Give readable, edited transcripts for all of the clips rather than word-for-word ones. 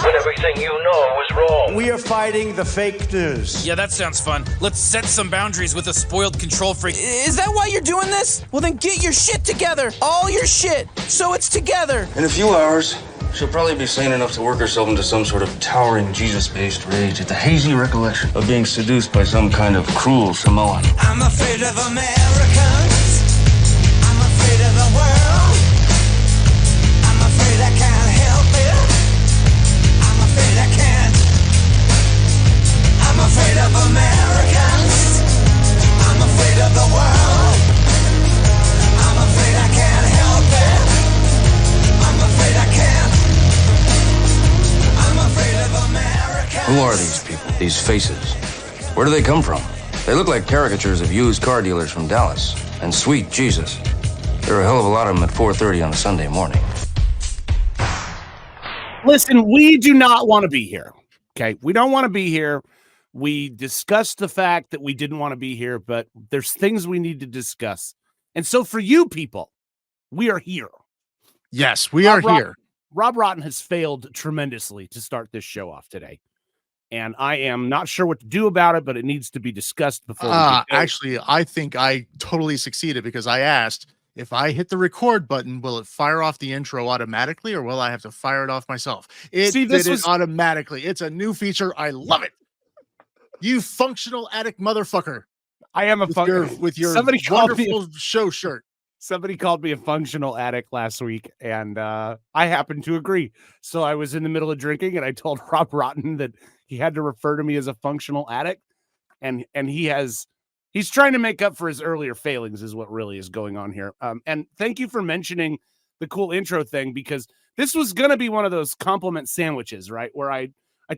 When everything you know is wrong. We are fighting the fake news. Yeah, that sounds fun. Let's set some boundaries with a spoiled control freak. Is that why you're doing this? Well, then get your shit together. All your shit. So it's together. In a few hours, she'll probably be sane enough to work herself into some sort of towering Jesus-based rage at the hazy recollection of being seduced by some kind of cruel Samoan. I'm afraid of Americans. I'm afraid of the world. I'm afraid I can't help it. I'm afraid I can't. I'm afraid of Americans. I'm afraid of the world. I'm afraid I can't help it. I'm afraid I can't. I'm afraid of Americans. Who are these people? These faces? Where do they come from? They look like caricatures of used car dealers from Dallas. And sweet Jesus, there are a hell of a lot of them at 4:30 on a Sunday morning. Listen, we do not want to be here. Okay, we don't want to be here. We discussed the fact that we didn't want to be here, but there's things we need to discuss. And so for you people, we are here. Yes, we are here. Rob Rotten has failed tremendously to start this show off today. And I am not sure what to do about it, but it needs to be discussed before we get going. Actually, I think I totally succeeded because I asked, if I hit the record button, will it fire off the intro automatically or will I have to fire it off myself? It did it automatically. It's a new feature. I love it. You functional addict motherfucker. I am a with your somebody wonderful show shirt. Somebody called me a functional addict last week, and I happen to agree. So I was in the middle of drinking, and I told Rob Rotten that he had to refer to me as a functional addict, and he's trying to make up for his earlier failings is what really is going on here. And thank you for mentioning the cool intro thing, because this was going to be one of those compliment sandwiches, right? Where I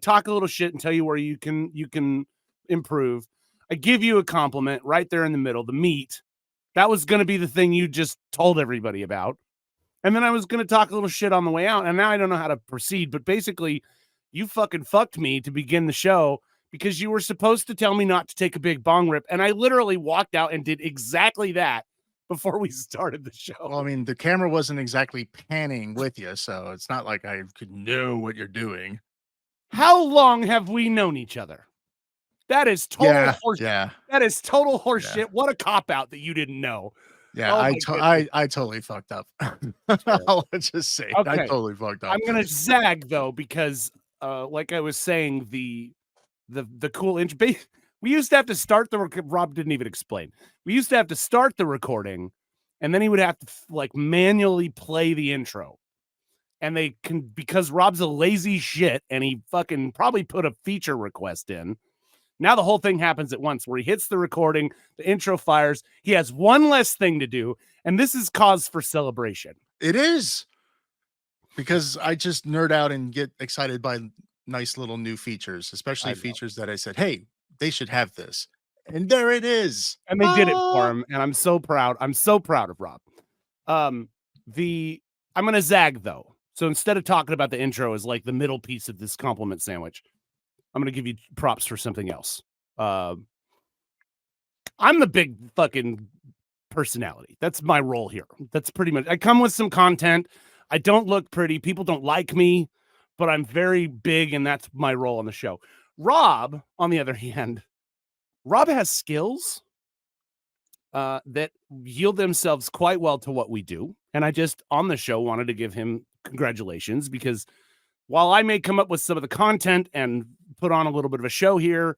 talk a little shit and tell you where you can improve. I give you a compliment right there in the middle, the meat. That was going to be the thing you just told everybody about. And then I was going to talk a little shit on the way out. And now I don't know how to proceed. But basically, you fucking fucked me to begin the show because you were supposed to tell me not to take a big bong rip. And I literally walked out and did exactly that before we started the show. Well, I mean, the camera wasn't exactly panning with you, so it's not like I could know what you're doing. How long have we known each other? That is total horseshit. Yeah. That is total horseshit. Yeah. What a cop-out that you didn't know. Yeah, I totally fucked up. I'll just say I totally fucked up. I'm gonna zag though, because like I was saying, the cool intro. We used to have to start Rob didn't even explain. We used to have to start the recording, and then he would have to like manually play the intro. And they can, because Rob's a lazy shit, and he fucking probably put a feature request in. Now the whole thing happens at once, where he hits the recording, the intro fires. He has one less thing to do, and this is cause for celebration. It is, because I just nerd out and get excited by nice little new features, especially features that I said, hey, they should have this. And there it is. And they did it for him, and I'm so proud. I'm so proud of Rob. I'm going to zag, though. So instead of talking about the intro as like the middle piece of this compliment sandwich, I'm going to give you props for something else. I'm the big fucking personality. That's my role here. That's pretty much, I come with some content. I don't look pretty. People don't like me, but I'm very big, and that's my role on the show. Rob, on the other hand, Rob has skills that yield themselves quite well to what we do. And I just, on the show, wanted to give him congratulations, because while I may come up with some of the content and put on a little bit of a show here,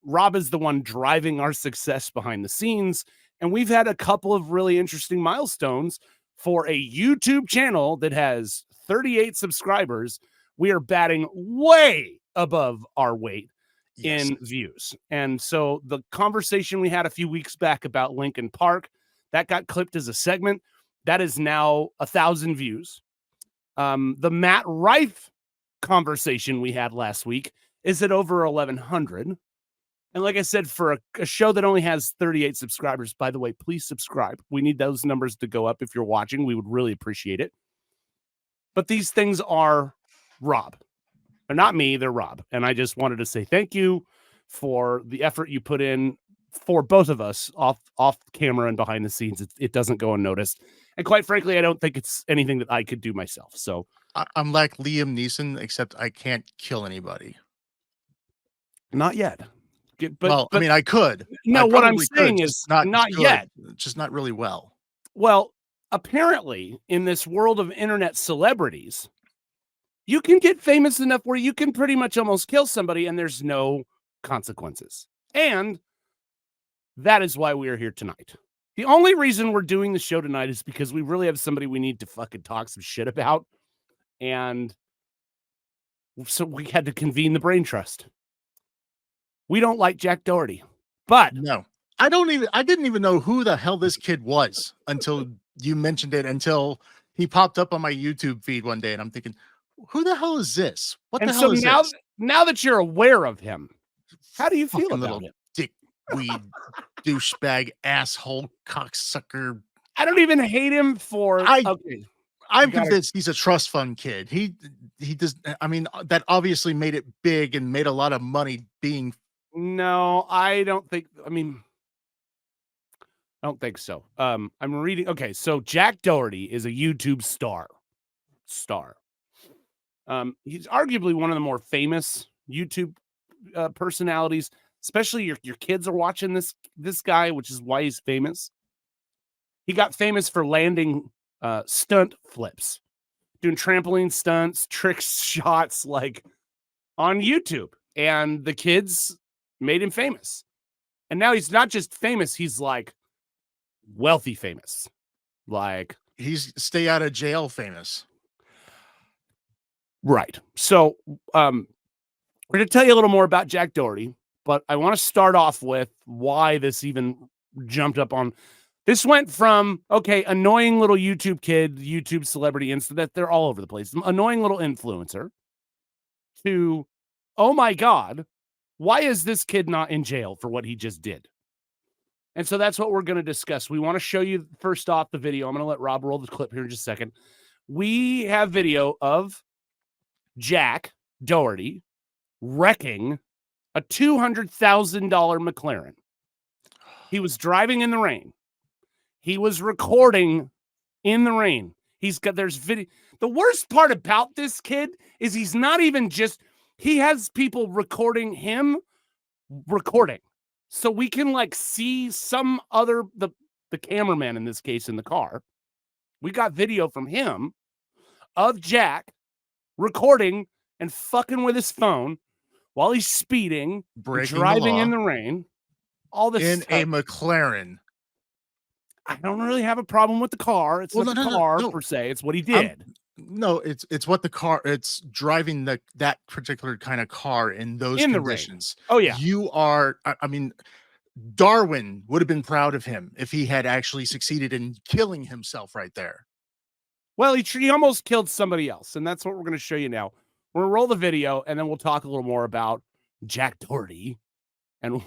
Rob is the one driving our success behind the scenes. And we've had a couple of really interesting milestones for a YouTube channel that has 38 subscribers. We are batting way above our weight in views. And so the conversation we had a few weeks back about Lincoln Park, that got clipped as a segment. That is now 1,000 views. The Matt Rife conversation we had last week is at over 1,100. And like I said, for a show that only has 38 subscribers, by the way, please subscribe. We need those numbers to go up. If you're watching, we would really appreciate it. But these things are Rob. They're not me, they're Rob. And I just wanted to say thank you for the effort you put in for both of us off camera and behind the scenes. It doesn't go unnoticed. And quite frankly, I don't think it's anything that I could do myself. So I'm like Liam Neeson, except I can't kill anybody. Not yet. But I mean, I could. No, what I'm saying is not yet. Just not really well. Well, apparently, in this world of internet celebrities, you can get famous enough where you can pretty much almost kill somebody and there's no consequences. And that is why we are here tonight. The only reason we're doing the show tonight is because we really have somebody we need to fucking talk some shit about. And so we had to convene the brain trust. We don't like Jack Doherty, but no, I didn't even know who the hell this kid was until you mentioned it, until he popped up on my YouTube feed one day. And I'm thinking, who the hell is this? What the hell is this? Now that you're aware of him, how do you feel about him? Dickweed, douchebag, asshole, cocksucker. I don't even hate him for. I'm convinced he's a trust fund kid. He does. I mean, that obviously made it big and made a lot of money being. No, I don't think. I mean, I don't think so. I'm reading. Okay, so Jack Doherty is a YouTube star. He's arguably one of the more famous YouTube personalities. Especially your kids are watching this guy, which is why he's famous. He got famous for landing stunt flips, doing trampoline stunts, tricks, shots like on YouTube, and the kids made him famous. And now he's not just famous; he's like wealthy famous. Like he's stay out of jail famous. Right. So we're going to tell you a little more about Jack Doherty, but I want to start off with why this even jumped up on. This went from, okay, annoying little YouTube kid, YouTube celebrity incident, they're all over the place, annoying little influencer, to, oh my God, why is this kid not in jail for what he just did? And so that's what we're going to discuss. We want to show you first off the video. I'm going to let Rob roll the clip here in just a second. We have video of Jack Doherty wrecking a $200,000 McLaren. He was driving in the rain. He was recording in the rain. There's video. The worst part about this kid is he's not even just, he has people recording him recording. So we can like see some other, the cameraman in this case in the car. We got video from him of Jack recording and fucking with his phone while he's speeding, driving in the rain. All this in stuff. A McLaren. I don't really have a problem with the car. It's not the car per se. It's what he did. It's what the car. It's driving that particular kind of car in those conditions. Oh yeah, you are. I mean, Darwin would have been proud of him if he had actually succeeded in killing himself right there. Well, he almost killed somebody else, and that's what we're going to show you now. We're going to roll the video, and then we'll talk a little more about Jack Doherty and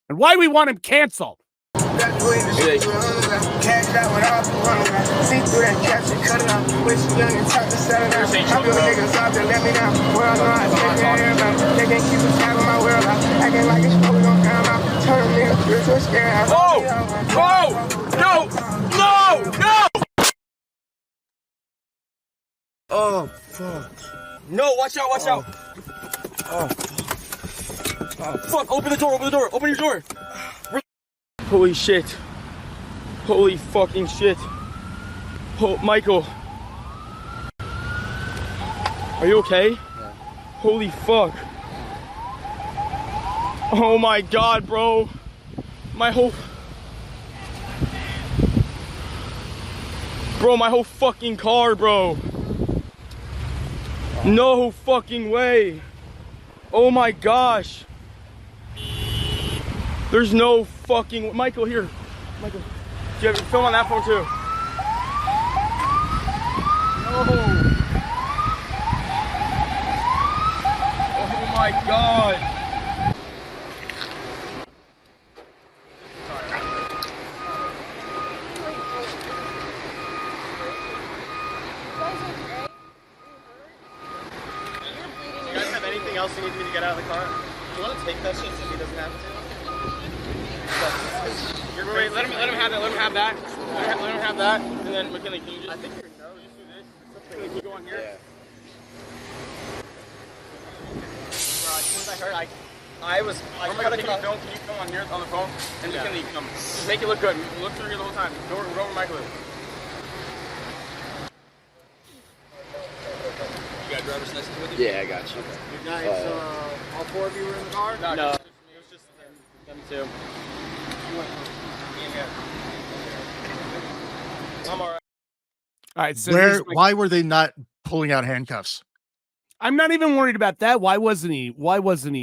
why we want him canceled. No! Oh, fuck. No, watch out. Oh, fuck, open the door, open your door. Holy shit. Holy fucking shit. Oh, Michael. Are you okay? Yeah. Holy fuck. Oh my God, bro. My whole fucking car, bro. No fucking way. Oh my gosh. There's no fucking... Michael, here. Michael, do you have film on that phone too? No. Oh my God. You guys have anything else you need me to get out of the car? Do you want to take that shit so he doesn't have to? Wait, let him have that. Let him have that. And then McKinley, can you just... I think your nose, just do this. gonna keep going here? Yeah. Bro, as soon as I heard, I was like, I'm gonna keep film. Can you film on here on the phone? And you can just make it look good. Look through here the whole time. Go over Michael. You got driver's license with you? yeah, I got you. You guys, all four of you were in the car? No. It was just them two. I'm alright. All right. So why were they not pulling out handcuffs? I'm not even worried about that. Why wasn't he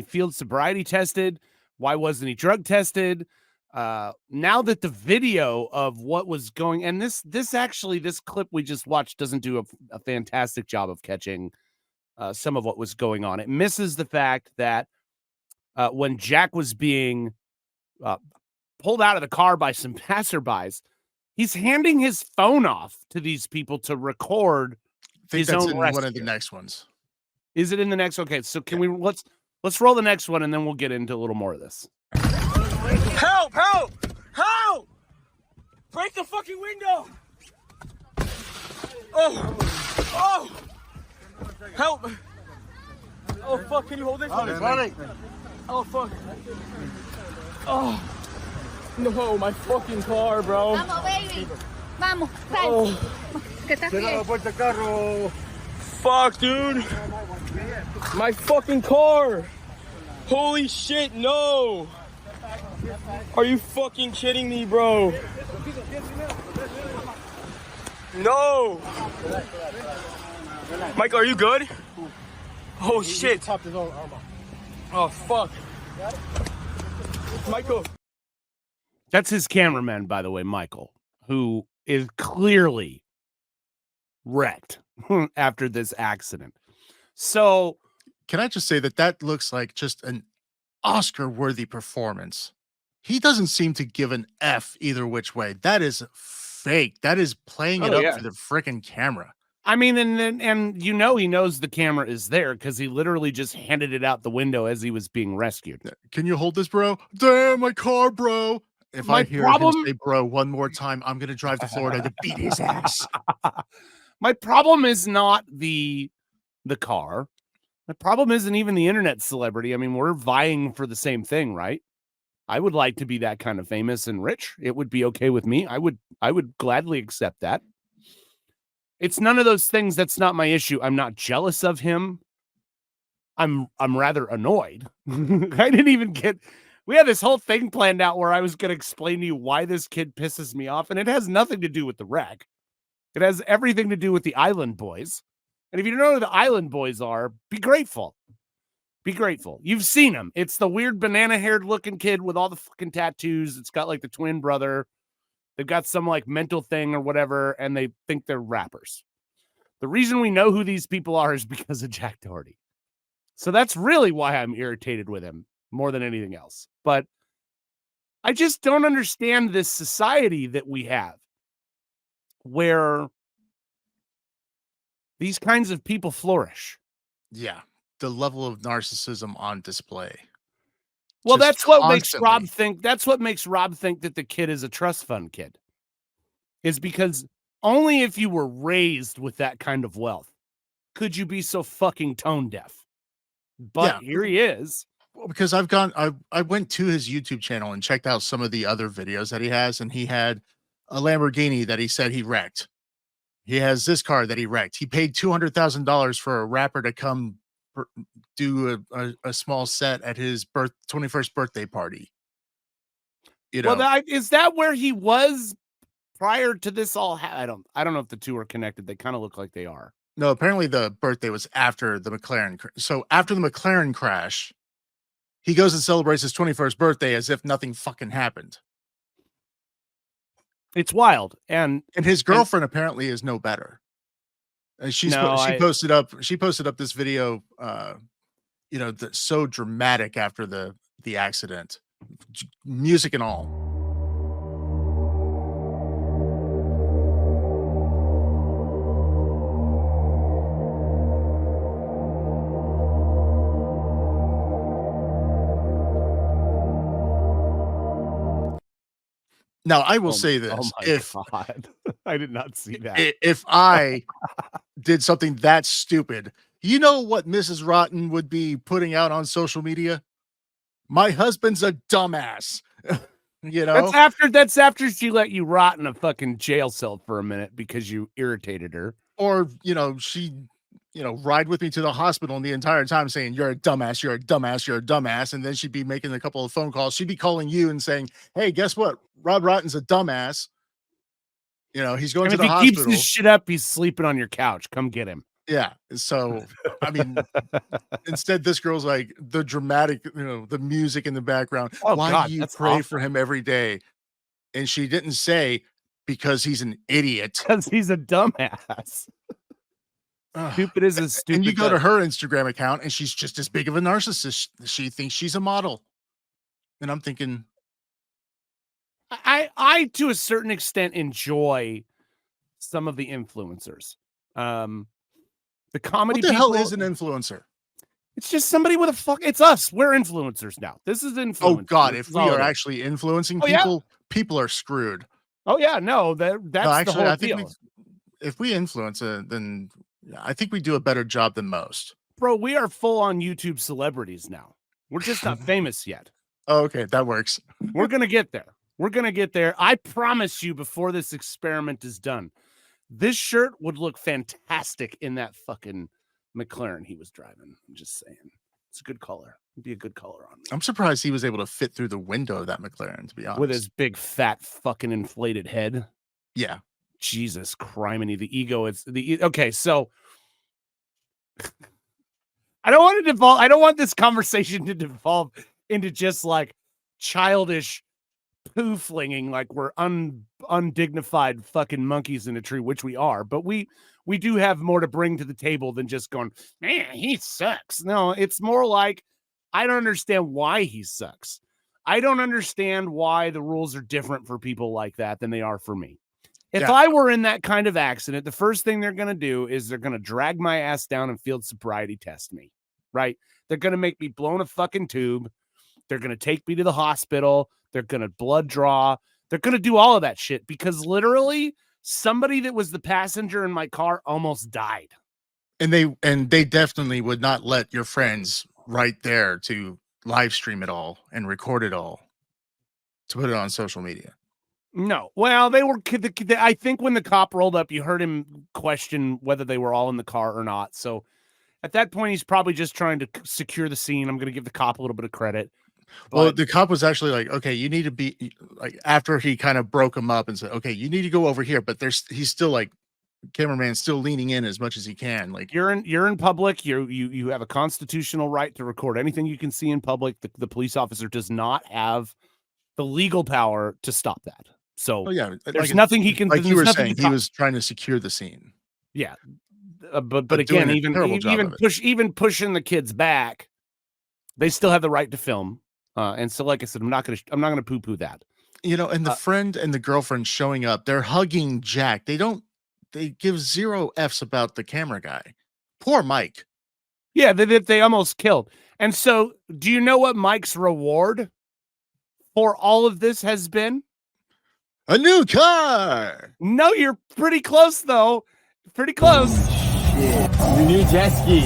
field sobriety tested? Why wasn't he drug tested? Now that the video of what was going, and this clip we just watched doesn't do a fantastic job of catching some of what was going on. It misses the fact that when Jack was being pulled out of the car by some passerbys, he's handing his phone off to these people to record his own rescue. One of the next ones. Is it in the next? Okay, so can we let's roll the next one and then we'll get into a little more of this. Help! Help! Help! Break the fucking window! Oh! Help! Oh fuck! Can you hold this? Oh fuck! Oh no! My fucking car, bro! Vamos, baby! Vamos! Oh. Que está bien. Fuck, dude! My fucking car! Holy shit! No! Are you fucking kidding me, bro? No! Michael, are you good? Oh shit! Oh fuck! Michael! That's his cameraman, by the way, Michael, who is clearly wrecked after this accident. So, can I just say that looks like just an Oscar-worthy performance? He doesn't seem to give an F either which way. That is fake. That is playing it up for the freaking camera. I mean, and he knows the camera is there because he literally just handed it out the window as he was being rescued. Can you hold this, bro? Damn, my car, bro. If I hear him say bro one more time, I'm gonna drive to Florida to beat his ass. My problem is not the car. My problem isn't even the internet celebrity. I mean, we're vying for the same thing, right? I would like to be that kind of famous and rich. It would be okay with me. I would gladly accept that. It's none of those things. That's not my issue. I'm not jealous of him. I'm rather annoyed. I didn't even we had this whole thing planned out where I was going to explain to you why this kid pisses me off, and it has nothing to do with the wreck. It has everything to do with the Island Boys. And if you don't know who the Island Boys are, be grateful. Be grateful. You've seen them. It's the weird banana-haired looking kid with all the fucking tattoos. It's got like the twin brother. They've got some like mental thing or whatever, and they think they're rappers. The reason we know who these people are is because of Jack Doherty. So that's really why I'm irritated with him more than anything else. But I just don't understand this society that we have where these kinds of people flourish. Yeah. The level of narcissism on display. Well, that's what makes Rob think. That's what makes Rob think that the kid is a trust fund kid. Is because only if you were raised with that kind of wealth could you be so fucking tone deaf. But here he is. Well, because I went to his YouTube channel and checked out some of the other videos that he has, and he had a Lamborghini that he said he wrecked. He has this car that he wrecked. He paid $200,000 for a rapper to come do a small set at his 21st birthday party. You know, well, is that where he was prior to this all? I don't know if the two are connected. They kind of look like they are. No, apparently the birthday was after the McLaren. So after the McLaren crash, he goes and celebrates his 21st birthday as if nothing fucking happened. It's wild, and his girlfriend apparently is no better. She posted up this video, that's so dramatic after the accident, music and all. Now, I will say this. Oh my God. I did not see that. If I did something that stupid. You know what Mrs. Rotten would be putting out on social media? My husband's a dumbass. You know, that's after she let you rot in a fucking jail cell for a minute because you irritated her. Or, she, ride with me to the hospital and the entire time saying, you're a dumbass, you're a dumbass, you're a dumbass. And then she'd be making a couple of phone calls. She'd be calling you and saying, hey, guess what? Rob Rotten's a dumbass. He's going to the hospital. If he keeps this shit up, he's sleeping on your couch. Come get him. Yeah. So, I mean, instead, this girl's like the dramatic, the music in the background. Oh, why God, do you that's pray awful. for him every day? And she didn't say because he's an idiot. Because he's a dumbass. Stupid is a stupid. And you go to her Instagram account and she's just as big of a narcissist. She thinks she's a model. And I'm thinking, I to a certain extent enjoy some of the influencers. The comedy. What the hell is an influencer? It's just somebody with it's us. We're influencers now. This is influence. Oh God, if we are actually influencing people, people are screwed. Oh yeah, no, that's the whole deal. If we influence then I think we do a better job than most. Bro, we are full on YouTube celebrities now. We're just not famous yet. Oh, okay, that works. We're gonna get there. We're gonna get there. I promise you before this experiment is done. This shirt would look fantastic in that fucking McLaren he was driving. I'm just saying. It's a good color. It'd be a good color on me. I'm surprised he was able to fit through the window of that McLaren, to be honest. With his big, fat, fucking inflated head. Yeah. Jesus criminy. The ego is okay, so I don't want to devolve. I don't want this conversation to devolve into just like childish poo flinging, like we're undignified fucking monkeys in a tree, which we are, but we do have more to bring to the table than just going, man, he sucks. No, it's more like I don't understand why he sucks. I don't understand why the rules are different for people like that than they are for me. If I were in that kind of accident, the first thing they're going to do is they're going to drag my ass down and field sobriety test me, right? They're going to make me blow in a fucking tube. They're going to take me to the hospital. They're going to blood draw. They're going to do all of that shit because literally somebody that was the passenger in my car almost died. And they definitely would not let your friends right there to live stream it all and record it all to put it on social media. No. Well, they were, I think when the cop rolled up, you heard him question whether they were all in the car or not. So at that point, he's probably just trying to secure the scene. I'm going to give the cop a little bit of credit. Well, the cop was actually like, okay, you need to be like, after he kind of broke him up and said, okay, you need to go over here. But he's still like, cameraman's still leaning in as much as he can. Like you're in public. You have a constitutional right to record anything you can see in public. The police officer does not have the legal power to stop that. So there's nothing he can. Like you were saying, he was trying to secure the scene. Yeah, but again, even pushing the kids back, they still have the right to film. And so, like I said, I'm not gonna poo-poo that. And the friend and the girlfriend showing up, they're hugging Jack. They give zero F's about the camera guy. Poor Mike. Yeah, they almost killed. And so, do you know what Mike's reward for all of this has been? A new car. No, you're pretty close though. Pretty close. Shit. Your new jet ski.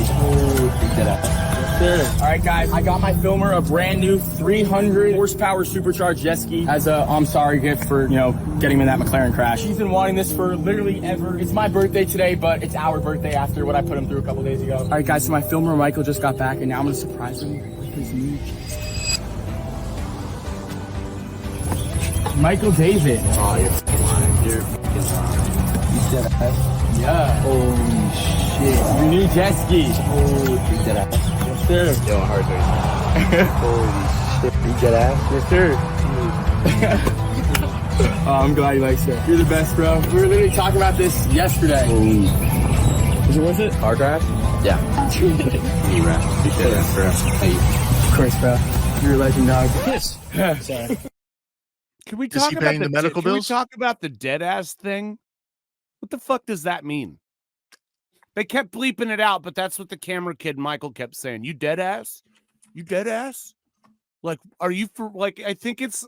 Sure. All right, guys, I got my filmer a brand new 300 horsepower supercharged jet ski as a I'm sorry gift for, getting him in that McLaren crash. He's been wanting this for literally ever. It's my birthday today, but it's our birthday after what I put him through a couple days ago. All right, guys, so my filmer Michael just got back, and now I'm going to surprise him with his new jet ski. Michael David. Oh, you're lying. You're lying. Yeah. Holy shit. Your new jet ski. Holy shit. Yes, sir. Yo, hard right. Holy shit. You dead ass? Yes, sir. Oh, I'm glad you like it. You're the best, bro. We were literally talking about this yesterday. Was it worth it? Car crash? Yeah. E-rap. You dead ass, bro. Hey. Of course, bro. You're a legend, dog. Yes. Sorry. Can we talk about the medical bills? Can we talk about the dead ass thing? What the fuck does that mean? They kept bleeping it out, but that's what the camera kid Michael kept saying. You dead ass? You dead ass? Like, are you for like? I think it's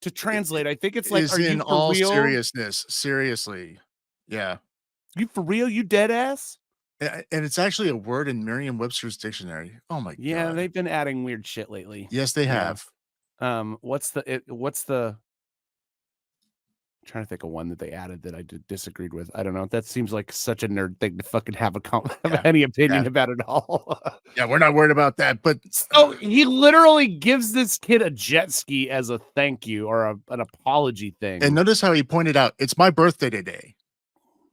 to translate. I think it's like, are you in for all real? seriousness? Seriously, yeah. You for real? You dead ass? And it's actually a word in Merriam-Webster's dictionary. Oh my god. They've been adding weird shit lately. Yes, they have. What's the I'm trying to think of one that they added that I disagreed with. I don't know. That seems like such a nerd thing to fucking have any opinion about at all. Yeah, we're not worried about that. But so he literally gives this kid a jet ski as a thank you or an apology thing. And notice how he pointed out, it's my birthday today,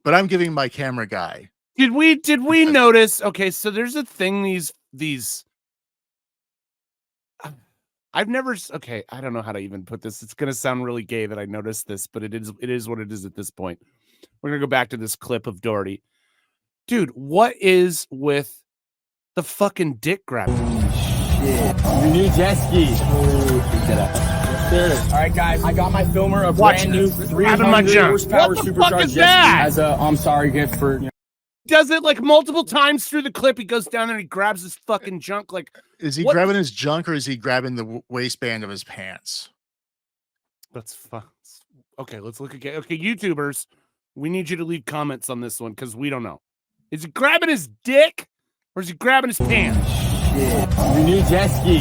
but I'm giving my camera guy. Did we notice? Okay, so there's a thing. These. I've never. Okay, I don't know how to even put this. It's gonna sound really gay that I noticed this, but it is what it is at this point. We're gonna go back to this clip of Doherty, dude. What is with the fucking dick grab? Shit, you need jet ski. Sure. All right, guys, I got my filmer a brand new 300 horsepower supercharged jet ski as a I'm sorry gift for. Does it like multiple times through the clip. He goes down there and he grabs his fucking junk. Like, is he grabbing his junk or is he grabbing the waistband of his pants? That's fun. Okay, let's look again. Okay, YouTubers, we need you to leave comments on this one because we don't know. Is he grabbing his dick or is he grabbing his pants? Shit, you need jet ski.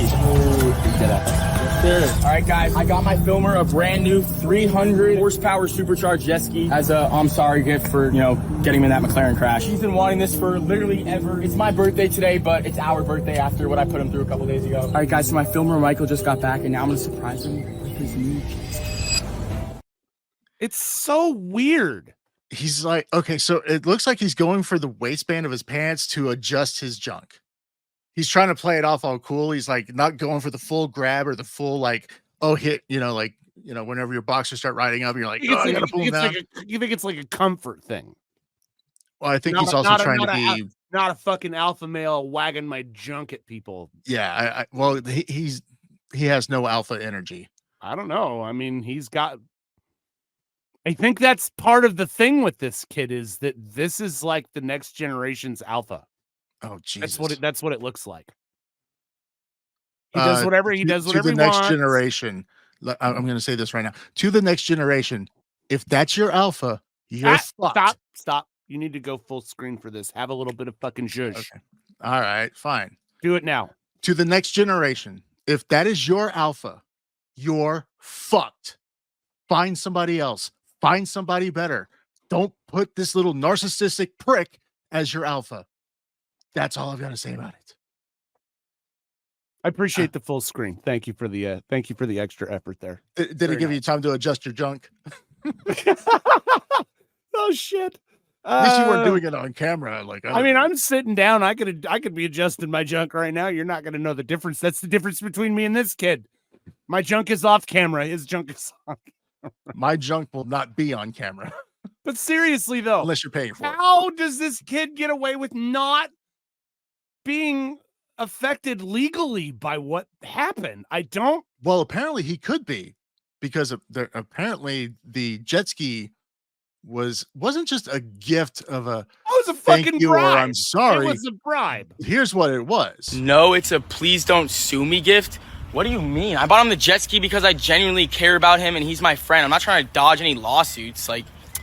Sure. All right, guys, I got my filmer a brand new 300 horsepower supercharged jet ski as a I'm sorry gift for, getting him in that McLaren crash. He's been wanting this for literally ever. It's my birthday today, but it's our birthday after what I put him through a couple days ago. All right, guys, so my filmer Michael just got back, and now I'm going to surprise him with his new jet ski. It's so weird. He's like, okay, so it looks like he's going for the waistband of his pants to adjust his junk. He's trying to play it off all cool. He's like not going for the full grab or the full hit, whenever your boxers start riding up, you're like, I gotta pull them down. You think it's like a comfort thing? Well, I think he's also trying to be not a fucking alpha male wagging my junk at people. Yeah, he has no alpha energy. I don't know. I mean, I think that's part of the thing with this kid is that this is like the next generation's alpha. Oh, Jesus. That's what it looks like. He does whatever he does. Whatever to the next generation. I'm going to say this right now. To the next generation, if that's your alpha, you're fucked. Stop. You need to go full screen for this. Have a little bit of fucking zhuzh. Okay. All right, fine. Do it now. To the next generation, if that is your alpha, you're fucked. Find somebody else. Find somebody better. Don't put this little narcissistic prick as your alpha. That's all I've got to say about it. I appreciate the full screen. Thank you for the extra effort there. Did it give you time to adjust your junk? Oh shit. At least you weren't doing it on camera. I'm sitting down. I could be adjusting my junk right now. You're not gonna know the difference. That's the difference between me and this kid. My junk is off camera. His junk is on camera. My junk will not be on camera. But seriously though, unless you're paying for it. How does this kid get away with not being affected legally by what happened? Well, apparently he could be, because apparently the jet ski wasn't just a gift of a it was a fucking bribe. Or I'm sorry. It was a bribe. Here's what it was. No, it's a please don't sue me gift. What do you mean? I bought him the jet ski because I genuinely care about him and he's my friend. I'm not trying to dodge any lawsuits,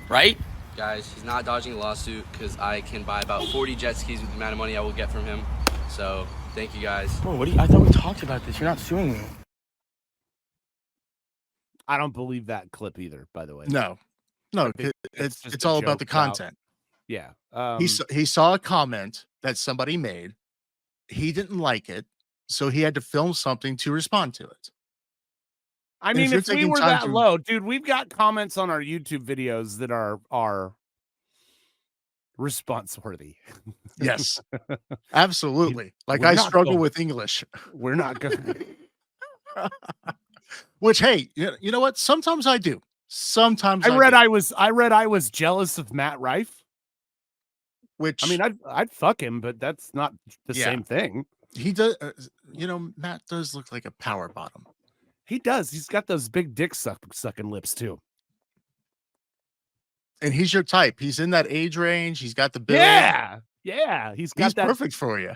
right? Guys, he's not dodging a lawsuit because I can buy about 40 jet skis with the amount of money I will get from him. So, thank you guys. Bro, I thought we talked about this. You're not suing me. I don't believe that clip either, by the way. No, it's all about the content. Yeah. He saw a comment that somebody made. He didn't like it, so he had to film something to respond to it. I mean, if we were that low, dude, we've got comments on our YouTube videos that are response worthy. Yes, absolutely. I struggle with English. We're not good. Which, hey, you know what? Sometimes I do. Sometimes I read I was jealous of Matt Rife. Which, I mean, I'd fuck him, but that's not the same thing. He does. Matt does look like a power bottom. He does. He's got those big dick sucking lips too. And he's your type. He's in that age range. He's got the build. Yeah. He's that perfect for you.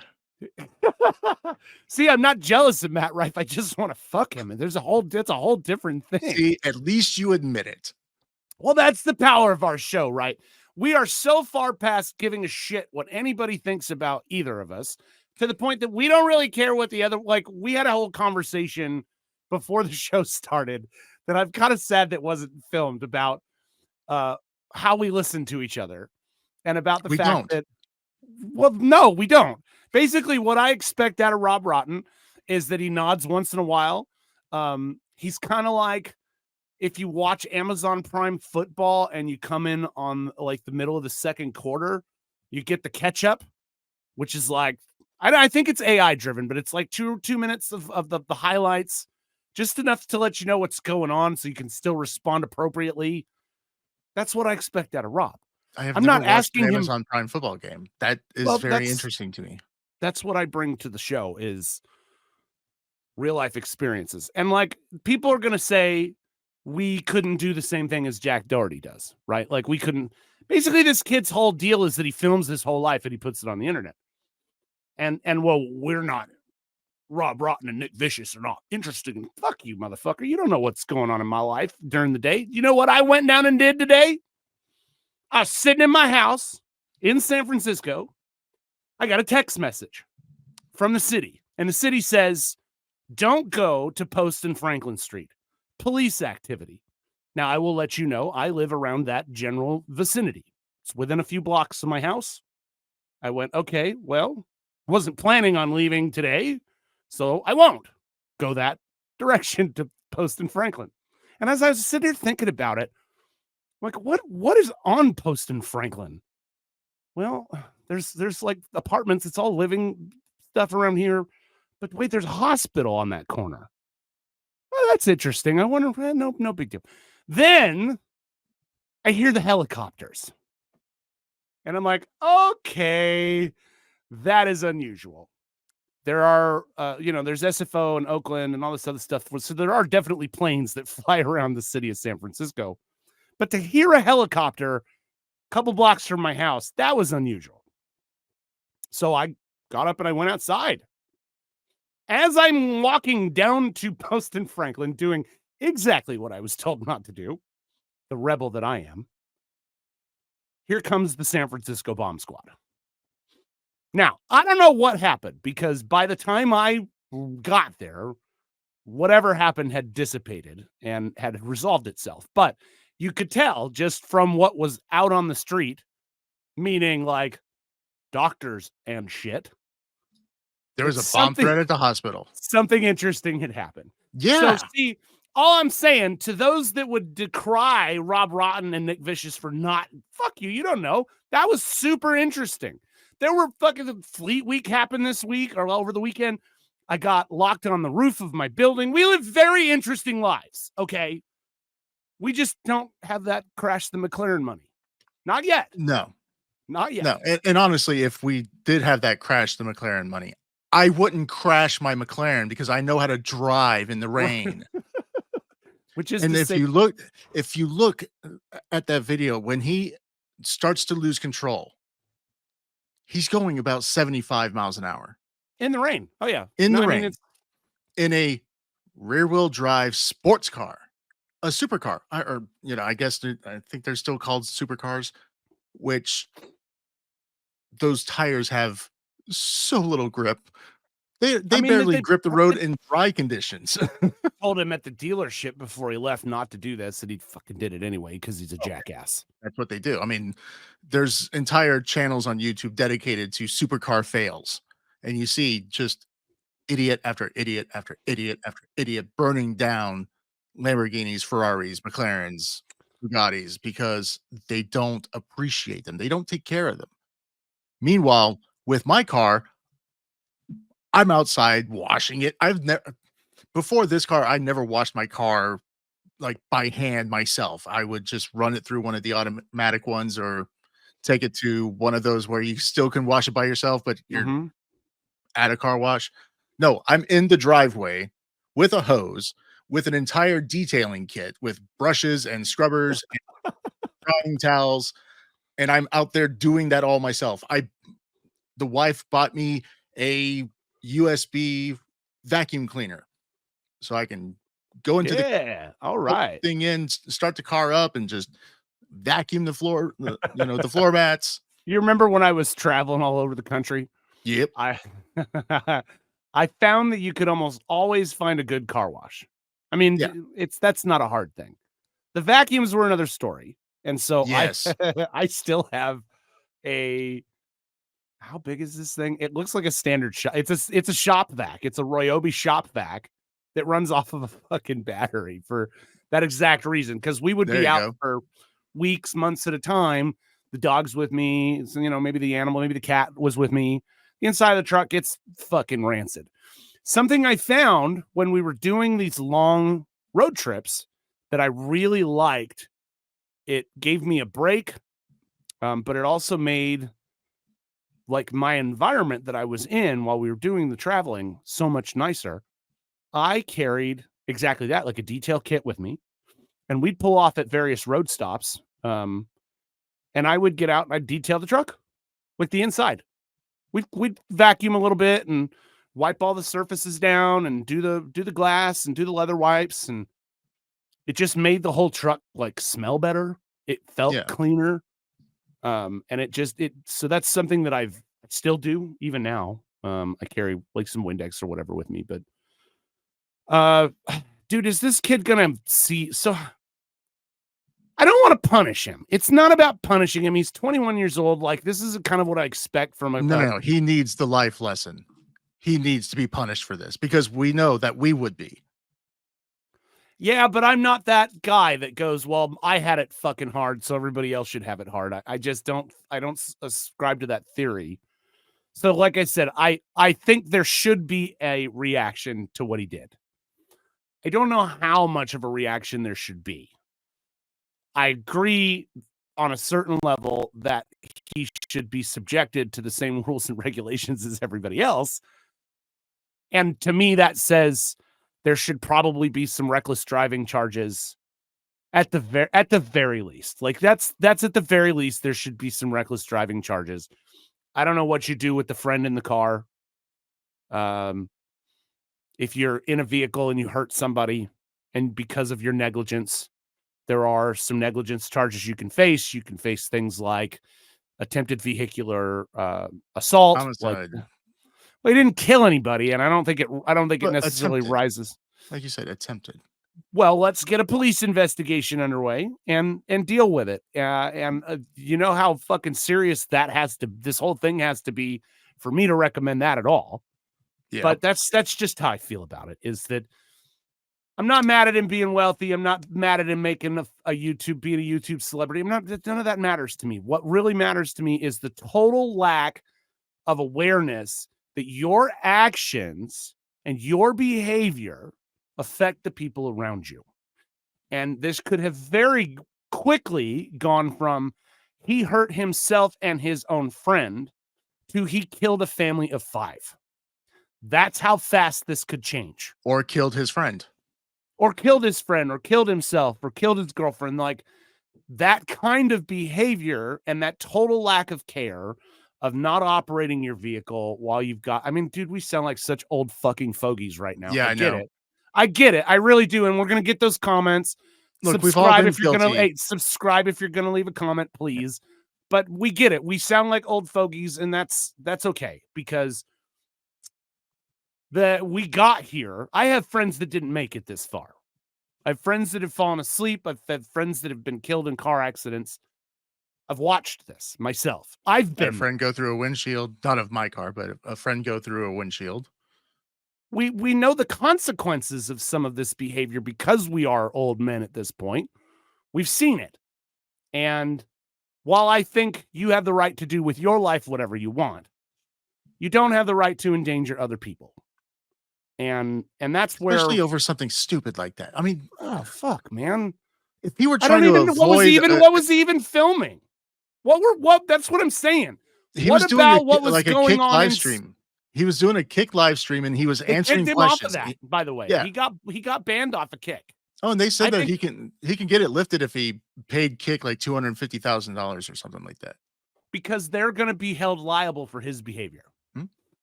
See, I'm not jealous of Matt Rife. I just want to fuck him. And that's a whole different thing. See, at least you admit it. Well, that's the power of our show, right? We are so far past giving a shit what anybody thinks about either of us, to the point that we don't really care what the other, like, we had a whole conversation before the show started that I'm kind of sad that wasn't filmed about how we listen to each other and about the fact that, well, no, we don't. Basically, what I expect out of Rob Rotten is that he nods once in a while. He's kind of like, if you watch Amazon Prime football and you come in on like the middle of the second quarter, you get the catch up, which is like, I think it's AI driven, but it's like two minutes of the highlights, just enough to let you know what's going on so you can still respond appropriately. That's what I expect out of Rob. I'm not asking him Amazon Prime football game. That is very interesting to me. That's what I bring to the show is real life experiences. And like, people are going to say we couldn't do the same thing as Jack Doherty does, right? Like, we couldn't. Basically, this kid's whole deal is that he films his whole life and he puts it on the internet. And well, we're not. Rob Rotten and Nick Vicious are not interested in. Fuck you, motherfucker. You don't know what's going on in my life during the day. You know what I went down and did today? I was sitting in my house in San Francisco. I got a text message from the city, and the city says, don't go to Post and Franklin Street. Police activity. Now, I will let you know, I live around that general vicinity. It's within a few blocks of my house. I went, okay, well, wasn't planning on leaving today, so I won't go that direction to Post and Franklin. And as I was sitting here thinking about it, I'm like, what is on Post and Franklin? Well, there's like apartments. It's all living stuff around here. But wait, there's a hospital on that corner. Well, that's interesting. I wonder. No big deal. Then I hear the helicopters. And I'm like, okay, that is unusual. There are, there's SFO and Oakland and all this other stuff. So there are definitely planes that fly around the city of San Francisco. But to hear a helicopter a couple blocks from my house, that was unusual. So I got up and I went outside. As I'm walking down to Post and Franklin, doing exactly what I was told not to do, the rebel that I am, here comes the San Francisco bomb squad. Now, I don't know what happened, because by the time I got there, whatever happened had dissipated and had resolved itself. But you could tell just from what was out on the street, meaning like doctors and shit. There was a bomb threat at the hospital. Something interesting had happened. Yeah. So see, all I'm saying to those that would decry Rob Rotten and Nick Vicious for not, fuck you, you don't know. That was super interesting. There were fucking Fleet Week happened this week or over the weekend. I got locked on the roof of my building. We live very interesting lives, okay? We just don't have that crash the McLaren money. Not yet. No. Not yet. No. And honestly, if we did have that crash the McLaren money, I wouldn't crash my McLaren because I know how to drive in the rain. Which is, and if you look at that video, when he starts to lose control, he's going about 75 miles an hour in the rain. Oh yeah. In the rain, in a rear wheel drive sports car, a supercar, I guess I think they're still called supercars, which those tires have so little grip. They barely grip the road in dry conditions. Told him at the dealership before he left not to do this, and he fucking did it anyway because he's a jackass. That's what they do. I mean, there's entire channels on YouTube dedicated to supercar fails, and you see just idiot after idiot after idiot after idiot burning down Lamborghinis, Ferraris, McLarens, Bugattis because they don't appreciate them. They don't take care of them. Meanwhile, with my car, I'm outside washing it. Before this car, I never washed my car like by hand myself. I would just run it through one of the automatic ones or take it to one of those where you still can wash it by yourself, but you're at a car wash. No, I'm in the driveway with a hose, with an entire detailing kit with brushes and scrubbers and drying towels. And I'm out there doing that all myself. The wife bought me a USB vacuum cleaner so I can go into all right thing in, start the car up and just vacuum the floor, the floor mats. You remember when I was traveling all over the country? Yep. I I found that you could almost always find a good car wash. I mean, that's not a hard thing. The vacuums were another story. And so yes. I still have how big is this thing? It looks like a standard shop. It's a shop vac. It's a Ryobi shop vac that runs off of a fucking battery for that exact reason. Because we would be out for weeks, months at a time. The dog's with me. So, maybe the animal, maybe the cat was with me. The inside of the truck gets fucking rancid. Something I found when we were doing these long road trips that I really liked, it gave me a break, but it also made like my environment that I was in while we were doing the traveling so much nicer. I carried exactly that, like a detail kit with me, and we'd pull off at various road stops. And I would get out and I'd detail the truck with the inside. We'd vacuum a little bit and wipe all the surfaces down and do the glass and do the leather wipes. And it just made the whole truck like smell better. It felt cleaner. And so that's something that I still do even now. I carry like some Windex or whatever with me, but dude, is this kid gonna see? So I don't want to punish him. It's not about punishing him. He's 21 years old. Like, this is kind of what I expect from a no. He needs the life lesson. He needs to be punished for this because we know that we would be. Yeah, but I'm not that guy that goes, well, I had it fucking hard, so everybody else should have it hard. I just don't ascribe to that theory. So like I said, I think there should be a reaction to what he did. I don't know how much of a reaction there should be. I agree on a certain level that he should be subjected to the same rules and regulations as everybody else. And to me, that says there should probably be some reckless driving charges at the very least. Like that's at the very least, there should be some reckless driving charges. I don't know what you do with the friend in the car. If you're in a vehicle and you hurt somebody and because of your negligence, there are some negligence charges you can face. You can face things like attempted vehicular assault. Homicide. Well, he didn't kill anybody, and I don't think it necessarily rises. Like you said, attempted. Well, let's get a police investigation underway and deal with it. You know how fucking serious this whole thing has to be for me to recommend that at all. Yeah. But that's just how I feel about it, is that I'm not mad at him being wealthy. I'm not mad at him making being a YouTube celebrity. None of that matters to me. What really matters to me is the total lack of awareness that your actions and your behavior affect the people around you. And this could have very quickly gone from he hurt himself and his own friend to he killed a family of 5. That's how fast this could change. Or killed his friend. Or killed his friend, or killed himself, or killed his girlfriend. Like, that kind of behavior and that total lack of care of not operating your vehicle while you've got... I mean, dude, we sound like such old fucking fogies right now. Yeah, I know. I get it. I really do. And we're going to get those comments. Look, subscribe if you're going to... Hey, subscribe if you're going to leave a comment, please. But we get it. We sound like old fogies, and that's okay, because... we got here. I have friends that didn't make it this far. I have friends that have fallen asleep. I've had friends that have been killed in car accidents. I've watched this myself. I've been... a friend go through a windshield, not of my car, but a friend go through a windshield. We know the consequences of some of this behavior because we are old men at this point. We've seen it. And while I think you have the right to do with your life whatever you want, you don't have the right to endanger other people. And that's where, especially over something stupid like that. I mean, oh fuck, man! If he were trying to avoid, what was he even filming? That's what I'm saying. He was doing a Kick live stream. He was doing a Kick live stream, and he was answering questions. Off of that, by the way, yeah. he got banned off a Kick. Oh, and they said that he can get it lifted if he paid Kick like $250,000 or something like that. Because they're going to be held liable for his behavior.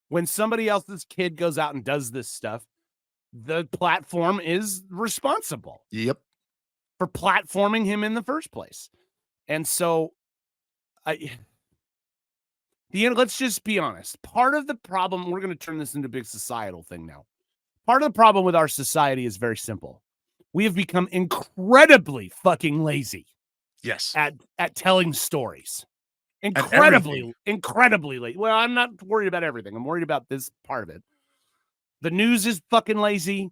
When somebody else's kid goes out and does this stuff, the platform is responsible. Yep. For platforming him in the first place. And so let's just be honest. Part of the problem, we're going to turn this into a big societal thing now. Part of the problem with our society is very simple. We have become incredibly fucking lazy. Yes. At telling stories. Incredibly lazy. Well, I'm not worried about everything. I'm worried about this part of it. The news is fucking lazy.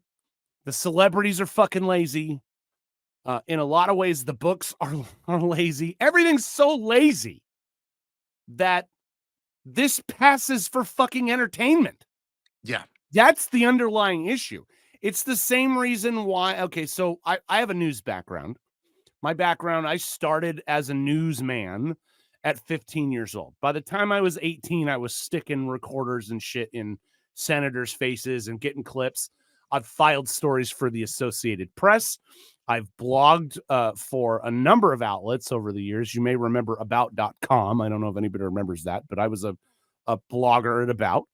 The celebrities are fucking lazy. In a lot of ways, the books are lazy. Everything's so lazy that this passes for fucking entertainment. Yeah. That's the underlying issue. It's the same reason why. Okay, so I have a news background. My background, I started as a newsman at 15 years old. By the time I was 18, I was sticking recorders and shit in senators' faces and getting clips. I've filed stories for the Associated Press. I've blogged for a number of outlets over the years. You may remember about.com. I don't know if anybody remembers that, but I was a blogger at About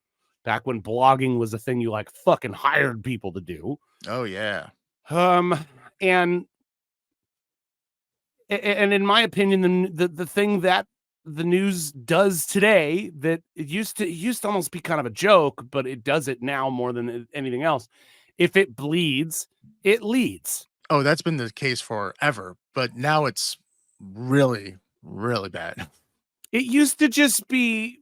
back when blogging was a thing you like fucking hired people to do. Oh, yeah. And in my opinion, the thing that the news does today that it used to almost be kind of a joke, but it does it now more than anything else. If it bleeds, it leads. Oh, that's been the case forever, but now it's really, really bad. It used to just be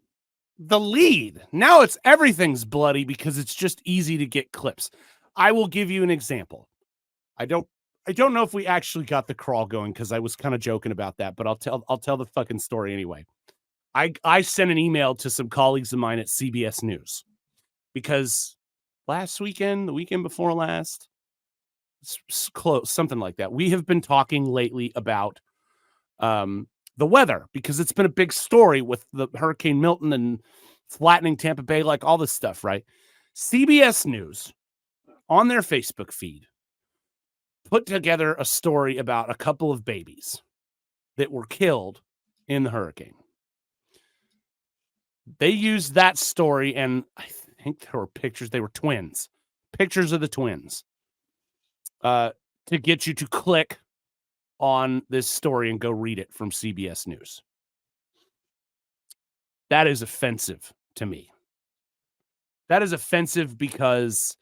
the lead. Now it's everything's bloody because it's just easy to get clips. I will give you an example. I don't know if we actually got the crawl going because I was kind of joking about that, but I'll tell the fucking story anyway. I sent an email to some colleagues of mine at CBS News because last weekend, the weekend before last, it's close, something like that. We have been talking lately about the weather because it's been a big story with the Hurricane Milton and flattening Tampa Bay, like all this stuff, right? CBS News on their Facebook feed put together a story about a couple of babies that were killed in the hurricane. They used that story, and I think there were pictures. They were twins. Pictures of the twins. To get you to click on this story and go read it from CBS News. That is offensive to me. That is offensive because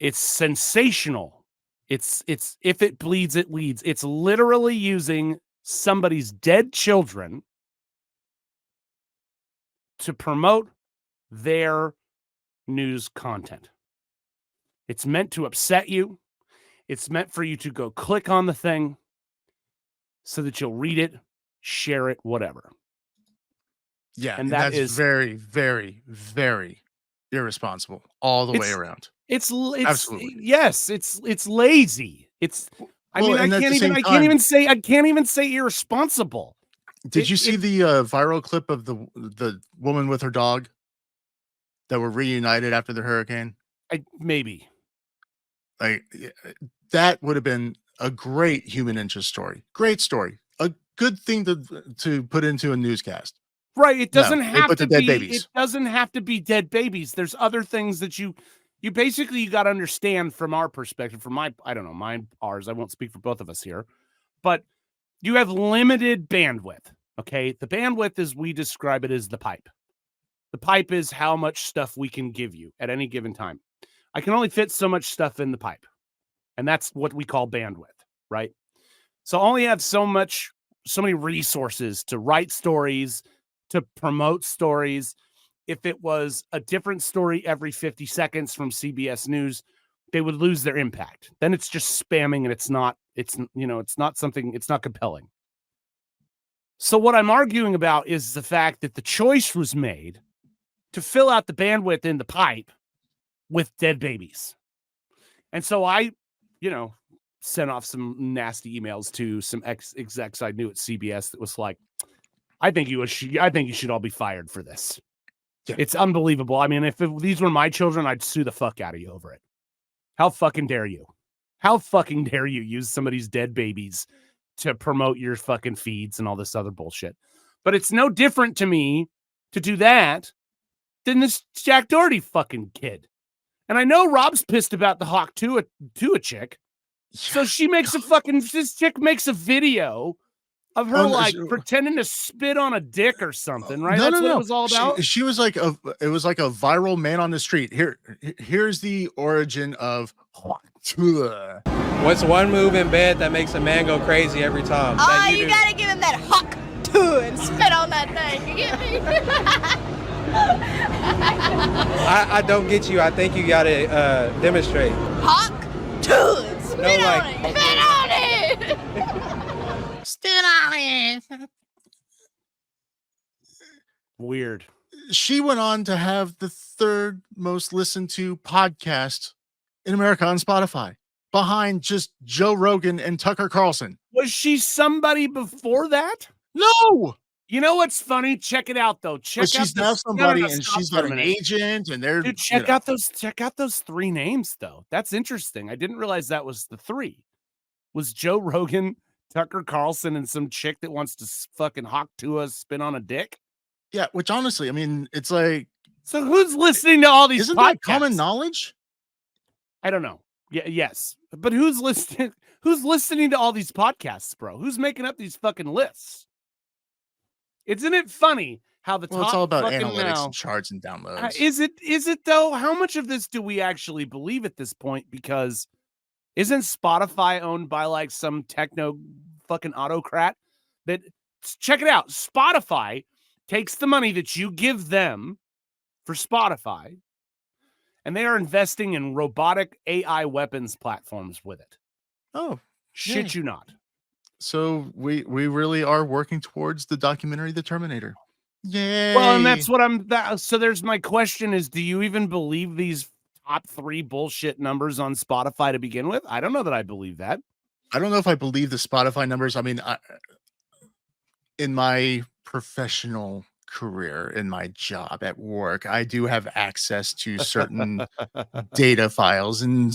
it's sensational. It's if it bleeds, it leads. It's literally using somebody's dead children to promote their news content. It's meant to upset you. It's meant for you to go click on the thing so that you'll read it, share it, whatever. Yeah, and that's very, very, very irresponsible all the way around. It's absolutely, yes. It's lazy. I can't even say irresponsible. Did you see the viral clip of the woman with her dog that were reunited after the hurricane? Maybe. Like that would have been a great human interest story. Great story. A good thing to put into a newscast. Right. It doesn't have to be babies. It doesn't have to be dead babies. There's other things that you basically got to understand from our perspective, from ours. I won't speak for both of us here, but you have limited bandwidth. Okay. The bandwidth, as we describe it, is the pipe. The pipe is how much stuff we can give you at any given time. I can only fit so much stuff in the pipe. And that's what we call bandwidth, right? So I only have so many resources to write stories, to promote stories. If it was a different story every 50 seconds from CBS News, they would lose their impact. Then it's just spamming and it's not compelling. So what I'm arguing about is the fact that the choice was made to fill out the bandwidth in the pipe with dead babies. And so I, sent off some nasty emails to some execs I knew at CBS that was like, I think you should all be fired for this. Yeah. It's unbelievable. I mean, if these were my children, I'd sue the fuck out of you over it. How fucking dare you? How fucking dare you use somebody's dead babies to promote your fucking feeds and all this other bullshit? But it's no different to me to do that than this Jack Doherty fucking kid. And I know Rob's pissed about the hawk to a chick. So she makes this chick makes a video of her pretending to spit on a dick or something, right? That's what it was all about. She was like it was like a viral man on the street. Here's the origin of what's one move in bed that makes a man go crazy every time? Oh, you gotta give him that hawk to and spit on that thing. You get me? I don't get you. I think you gotta demonstrate. Hawk to and spit on it. Spit on it. Spit on it. Weird. She went on to have the third most listened to podcast in America on Spotify, behind just Joe Rogan and Tucker Carlson. Was she somebody before that? No. You know what's funny? Check it out though. She's now somebody, and she's got an agent, and they're check out those three names though. That's interesting. I didn't realize that was the three. Was Joe Rogan, Tucker Carlson, and some chick that wants to fucking hawk to us spin on a dick? Yeah, which honestly, I mean, it's like, so who's listening to all these isn't podcasts? that common knowledge? I don't know. Yeah, yes. But who's listening to all these podcasts, bro? Who's making up these fucking lists? Isn't it funny how the top it's all about fucking analytics and charts and downloads. Is it though? How much of this do we actually believe at this point? Because isn't Spotify owned by like some techno fucking autocrat that, check it out, Spotify takes the money that you give them for Spotify, and they are investing in robotic AI weapons platforms with it. Oh, shit you not. So we really are working towards the documentary The Terminator. Yeah. Well, and that's what so there's my question is, do you even believe these top 3 bullshit numbers on Spotify to begin with? I don't know that I believe that. I don't know if I believe the Spotify numbers. I mean, in my professional career, in my job at work, I do have access to certain data files, and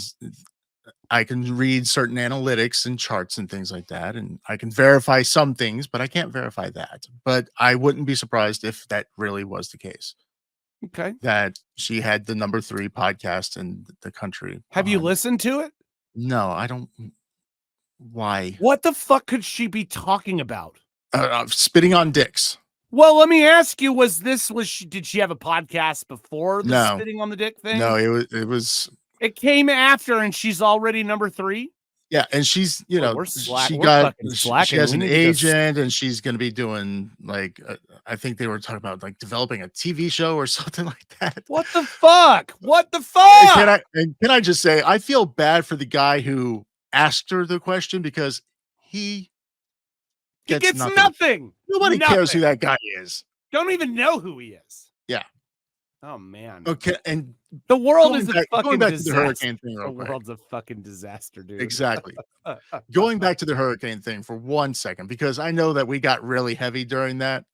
I can read certain analytics and charts and things like that, and I can verify some things, but I can't verify that. But I wouldn't be surprised if that really was the case. Okay. That she had the number 3 podcast in the country. Have you listened to it? No, I don't. Why? What the fuck could she be talking about? Spitting on dicks. Well, let me ask you, did she have a podcast before the spitting on the dick thing? No, it was. It came after, and she's already number 3. Yeah, and she's, she has an agent, and she's going to be doing like, I think they were talking about like developing a TV show or something like that. What the fuck? What the fuck? Can I just say, I feel bad for the guy who asked her the question, because he gets nothing. Nobody cares who that guy is. Don't even know who he is. Yeah. Oh man. Okay, and the world is a fucking disaster. To the hurricane thing. The world's a fucking disaster, dude. Exactly. Going back to the hurricane thing for 1 second, because I know that we got really heavy during that.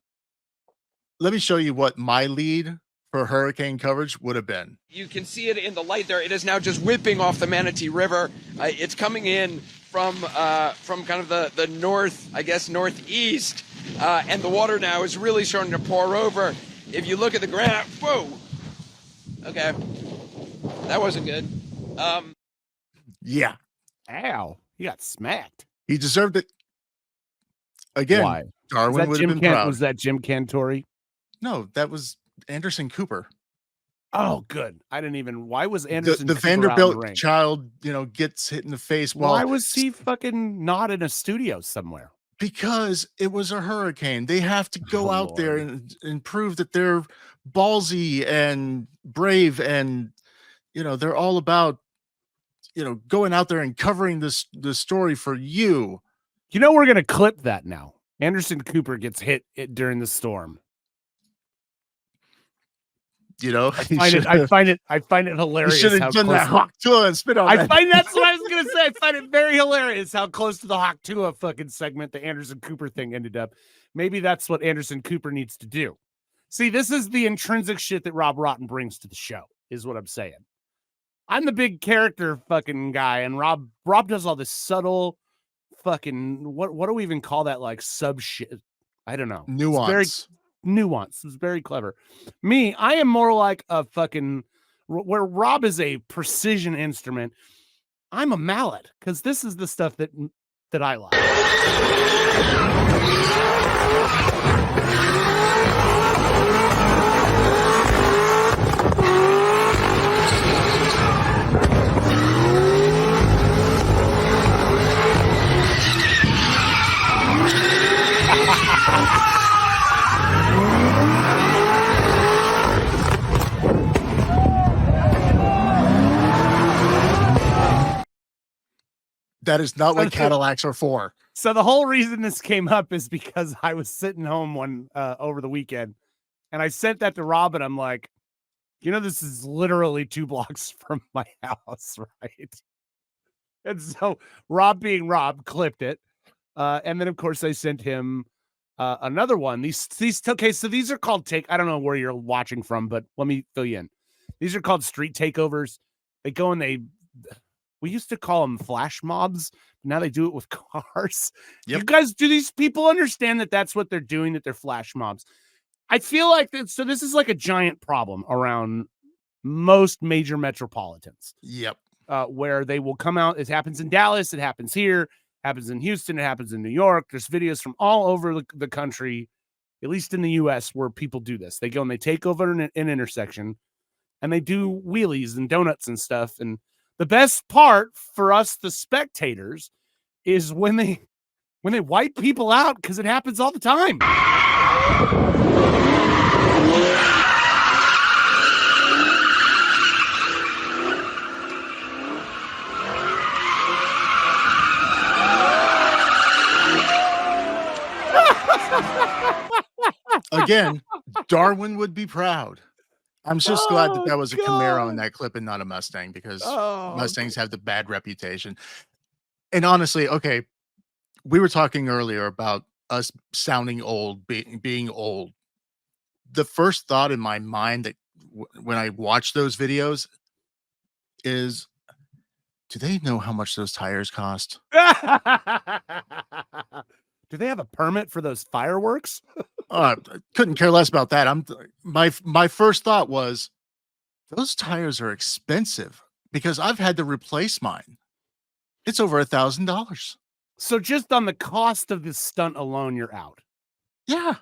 Let me show you what my lead for hurricane coverage would have been. You can see it in the light there. It is now just whipping off the Manatee River. It's coming in from kind of the north, I guess, northeast, and the water now is really starting to pour over. If you look at the graph, whoa, okay, that wasn't good. Yeah. Ow, he got smacked. He deserved it. Again, why? Darwin would have been proud. Was that Jim Cantori? No, that was Anderson Cooper. Oh, good. I didn't even. Why was Anderson the Cooper Vanderbilt out in the ring? child, gets hit in the face? Why was he fucking not in a studio somewhere? Because it was a hurricane. They have to go out there and prove that they're ballsy and brave, and they're all about going out there and covering the story for you. We're gonna clip that now. Anderson Cooper gets hit during the storm. I find it hilarious. You should have done that Hawk Tua and spit on that. That's what I was gonna say. I find it very hilarious how close to the Hawk Tua fucking segment the Anderson Cooper thing ended up. Maybe that's what Anderson Cooper needs to do. See, this is the intrinsic shit that Rob Rotten brings to the show, is what I'm saying. I'm the big character fucking guy, and Rob does all this subtle fucking what do we even call that, like sub shit? I don't know. Nuance. Nuance. It's very clever. Me, I am more like a fucking, where Rob is a precision instrument, I'm a mallet, because this is the stuff that I like. That is not what Cadillacs are for. So the whole reason this came up is because I was sitting home over the weekend, and I sent that to Rob, and I'm like, this is literally 2 blocks from my house, right? And so Rob, being Rob, clipped it, and then of course I sent him another one. These okay, so these are called I don't know where you're watching from, but let me fill you in. These are called street takeovers. They go and we used to call them flash mobs. Now they do it with cars. Yep. You guys, do these people understand that that's what they're doing, that they're flash mobs? I feel like so this is like a giant problem around most major metropolitans. Yep. Where they will come out. It happens in Dallas. It happens here. Happens in Houston. It happens in New York. There's videos from all over the country, at least in the U.S., where people do this. They go and they take over an intersection, and they do wheelies and donuts and stuff. And the best part for us, the spectators, is when they wipe people out, because it happens all the time. Again, Darwin would be proud. I'm just glad that was a Camaro in that clip and not a Mustang, because Mustangs have the bad reputation. And honestly, okay, we were talking earlier about us sounding old, being old. The first thought in my mind that when I watch those videos is, do they know how much those tires cost? Do they have a permit for those fireworks? Couldn't care less about that. My first thought was, those tires are expensive, because I've had to replace mine. It's over $1,000. So just on the cost of this stunt alone, you're out. Yeah.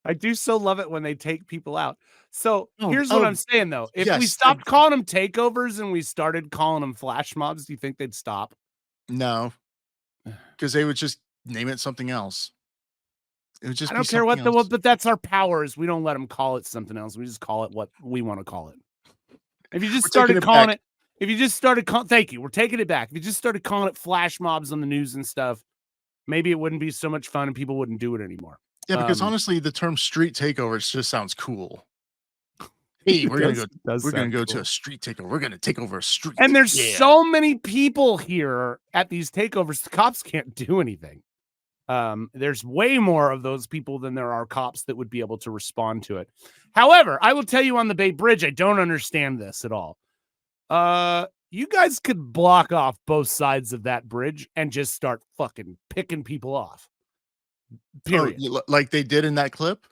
I do so love it when they take people out. So here's what I'm saying, though. If we stopped calling them takeovers and we started calling them flash mobs, do you think they'd stop? No, because they would just name it something else. It would just I don't care what but that's our power, is we don't let them call it something else. We just call it what we want to call it. If you just started calling it, thank you. We're taking it back. If you just started calling it flash mobs on the news and stuff, maybe it wouldn't be so much fun and people wouldn't do it anymore. Yeah, because honestly, the term street takeovers just sounds cool. Hey, we're gonna go to a street takeover. We're gonna take over a street. And there's so many people here at these takeovers, the cops can't do anything. There's way more of those people than there are cops that would be able to respond to it. However, I will tell you, on the Bay Bridge, I don't understand this at all. You guys could block off both sides of that bridge and just start fucking picking people off. Period. Like they did in that clip?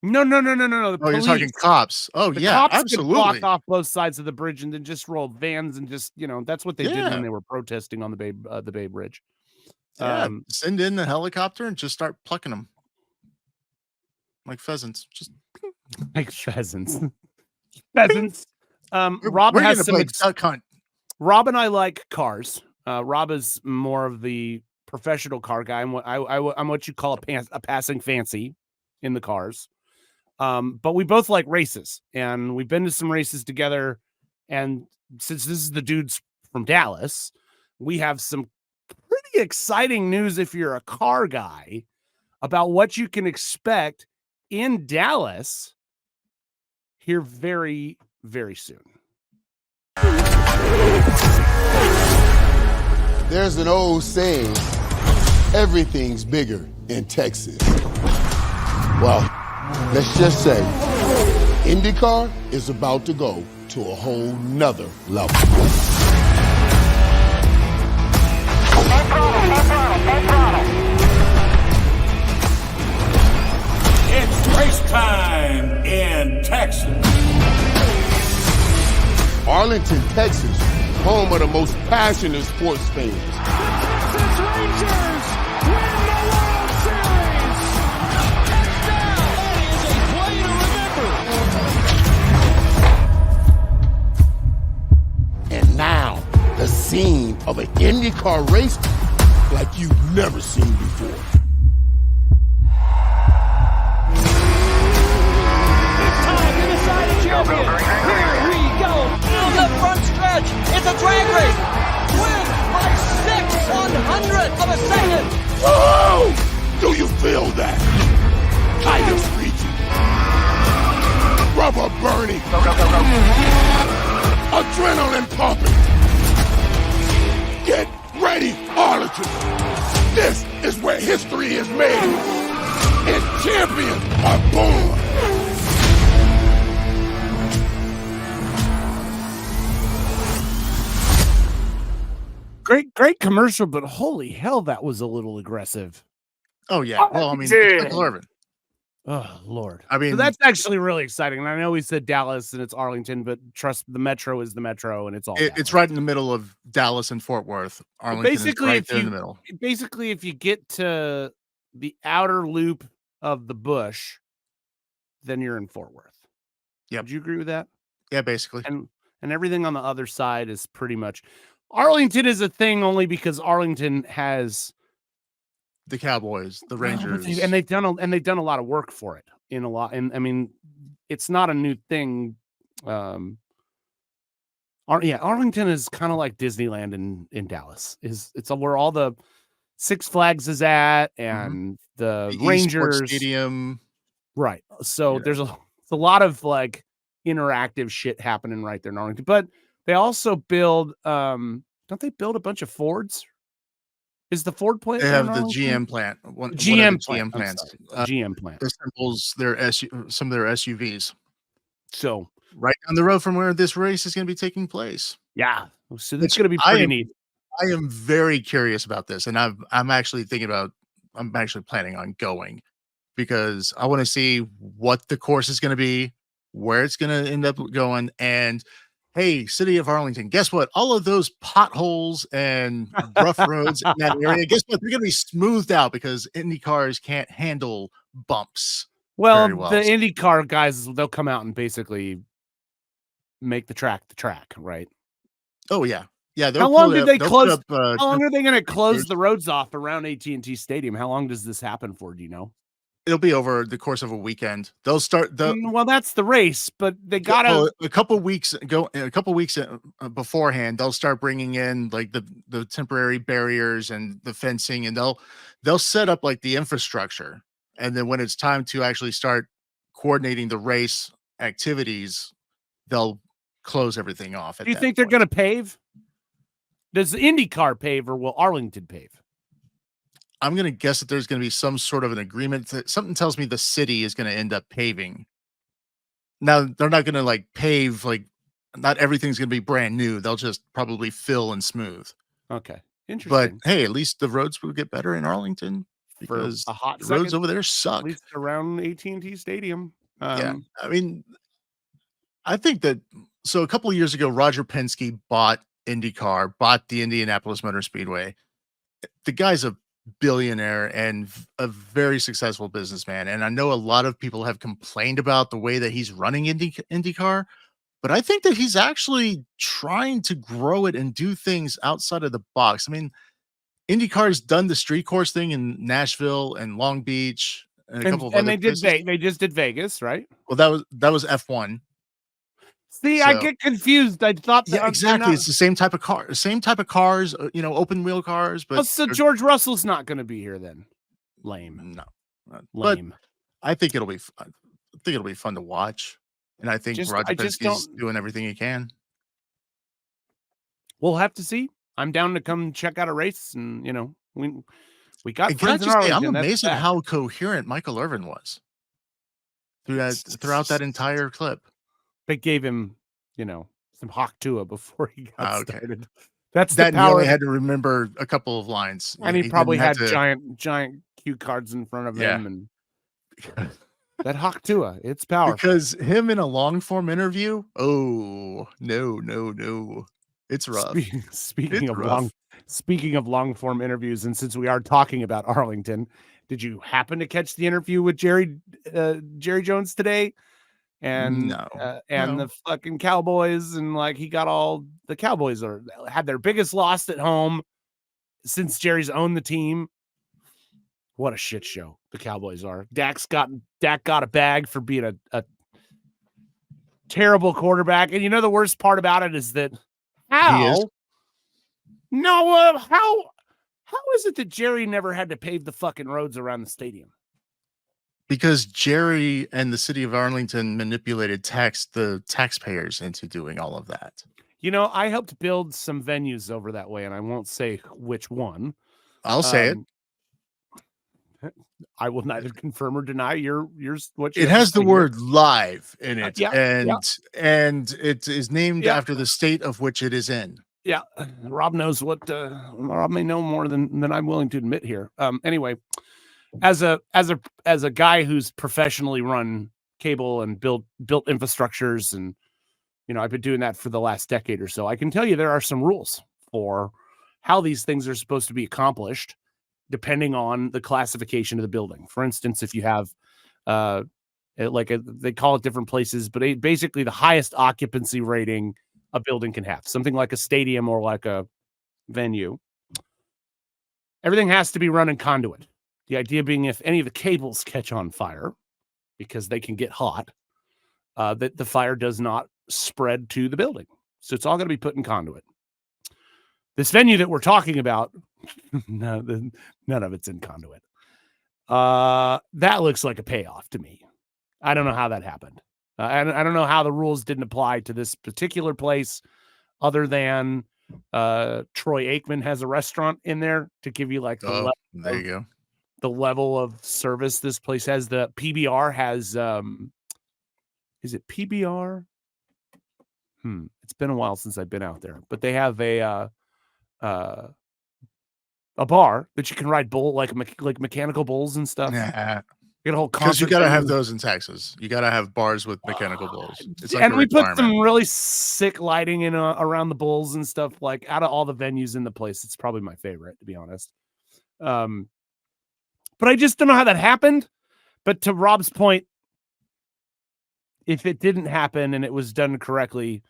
No. You're talking cops. Oh, the yeah, cops absolutely. could block off both sides of the bridge and then just roll vans and just, that's what they did when they were protesting on the Bay Bridge. Yeah, send in the helicopter and just start plucking them like pheasants. Just like pheasants. Rob has some duck hunt. Rob and I like cars. Rob is more of the professional car guy. I'm what you call a passing fancy in the cars. But we both like races, and we've been to some races together. And since this is the dudes from Dallas, we have some pretty exciting news if you're a car guy about what you can expect in Dallas here very, very soon. There's an old saying, everything's bigger in Texas. Well, let's just say IndyCar is about to go to a whole nother level. It's race time in Texas. Arlington, Texas, home of the most passionate sports fans. Rangers win the World Series. Touchdown! That is a play to remember. And now, the scene of an IndyCar race like you've never seen before. Champion. Here we go. Down the front stretch. It's a drag race. Win by 6/100th of a second. Whoa! Do you feel that? Tire screeching. Rubber burning. Go, go, go, go. Adrenaline pumping. Get ready, Arlington. This is where history is made. And champions are born. Great commercial, but holy hell, that was a little aggressive. Oh yeah. Well, I mean, it's Michael Irvin. Oh Lord. I mean, so that's actually really exciting. And I know we said Dallas and it's Arlington, but trust the metro is the metro, and it's all it's right in the middle of Dallas and Fort Worth. Arlington basically, is right there in the middle. Basically, if you get to the outer loop of the bush, then you're in Fort Worth. Yeah. Would you agree with that? Yeah, basically. And everything on the other side is pretty much Arlington is a thing only because Arlington has the Cowboys, the Rangers, and they've done a lot of work for it in a lot. And I mean, it's not a new thing. Arlington is kind of like Disneyland in Dallas. It's where all the Six Flags is at, and the Rangers Stadium. Right. So there's a lot of like interactive shit happening right there in Arlington. But they also build don't they build a bunch of Fords? Is the Ford plant? They have the GM plant. GM plants. GM plant. Assembles some of their SUVs. So right down the road from where this race is going to be taking place. Yeah. So that's going to be pretty neat. I am very curious about this, and I'm actually planning on going because I want to see what the course is going to be, where it's going to end up going, and hey, city of Arlington, guess what? All of those potholes and rough roads in that area, guess what? They're going to be smoothed out because Indy cars can't handle bumps. Well, the IndyCar guys, they'll come out and basically make the track, right? Oh yeah, yeah. How long did they close? How long are they going to close the roads off around AT&T Stadium? How long does this happen for? Do you know? It'll be over the course of a weekend. They'll start well, that's the race, but they got a couple weeks beforehand. They'll start bringing in like the temporary barriers and the fencing, and they'll set up like the infrastructure. And then when it's time to actually start coordinating the race activities, they'll close everything off. Do you think they're going to pave? Does the IndyCar pave, or will Arlington pave? I'm going to guess that there's going to be some sort of an agreement. Something tells me the city is going to end up paving. Now, they're not going to like pave, like not everything's going to be brand new. They'll just probably fill and smooth. Okay. Interesting. But hey, at least the roads will get better in Arlington because for a hot the roads over there suck. At least around AT&T Stadium. Yeah. I mean, I think that, so a couple of years ago, Roger Penske bought IndyCar, bought the Indianapolis Motor Speedway. The guy's a billionaire and a very successful businessman, and I know a lot of people have complained about the way that he's running IndyCar, but I think that he's actually trying to grow it and do things outside of the box. I mean, IndyCar's done the street course thing in Nashville and Long Beach and a couple of other places. They just did Vegas, right? Well, that was F1. See, I get confused. I thought that exactly. It's the same type of car, cars, open wheel cars. But so George Russell's not going to be here then. Lame. No, lame. But I think it'll be. I think it'll be fun to watch, and I think Roger Penske's doing everything he can. We'll have to see. I'm down to come check out a race, and we got friends in Arlington. I'm amazed at how coherent Michael Irvin was throughout that entire clip. They gave him, some Hawk Tua before he got started. That's that the power. He only had to remember a couple of lines, and he probably had giant cue cards in front of him, and that Hawk Tua, it's powerful. Because him in a long form interview, oh no, it's rough. Speaking of rough. Speaking of long form interviews, and since we are talking about Arlington, did you happen to catch the interview with Jerry Jones today? And No. the fucking Cowboys, and like he got all the Cowboys had their biggest loss at home since Jerry's owned the team. What a shit show the Cowboys are. Dak got a bag for being a terrible quarterback, and you know the worst part about it is that how is it that Jerry never had to pave the fucking roads around the stadium? Because Jerry and the city of Arlington manipulated the taxpayers into doing all of that. You know, I helped build some venues over that way, and I won't say which one. I'll say it. I will neither confirm or deny what it has the word live in it, and it is named after the state of which it is in. Yeah, Rob knows what Rob may know more than I'm willing to admit here. Anyway, as a guy who's professionally run cable and built infrastructures, and you know, I've been doing that for the last decade or so, I can tell you there are some rules for how these things are supposed to be accomplished depending on the classification of the building. For instance, if you have they call it different places, but basically the highest occupancy rating a building can have, something like a stadium or like a venue, everything has to be run in conduit. The idea being if any of the cables catch on fire, because they can get hot, that the fire does not spread to the building. So it's all going to be put in conduit. This venue that we're talking about, none of it's in conduit. That looks like a payoff to me. I don't know how that happened. I don't know how the rules didn't apply to this particular place, other than Troy Aikman has a restaurant in there to give you like the there you go. The level of service this place has. The PBR has is it PBR? It's been a while since I've been out there, but they have a bar that you can ride like mechanical bulls and stuff. Yeah. You get a whole because you gotta have those in Texas. You gotta have bars with mechanical bulls. It's like and we put some really sick lighting in around the bulls and stuff. Like out of all the venues in the place, it's probably my favorite, to be honest. But I just don't know how that happened. But to Rob's point, if it didn't happen and it was done correctly,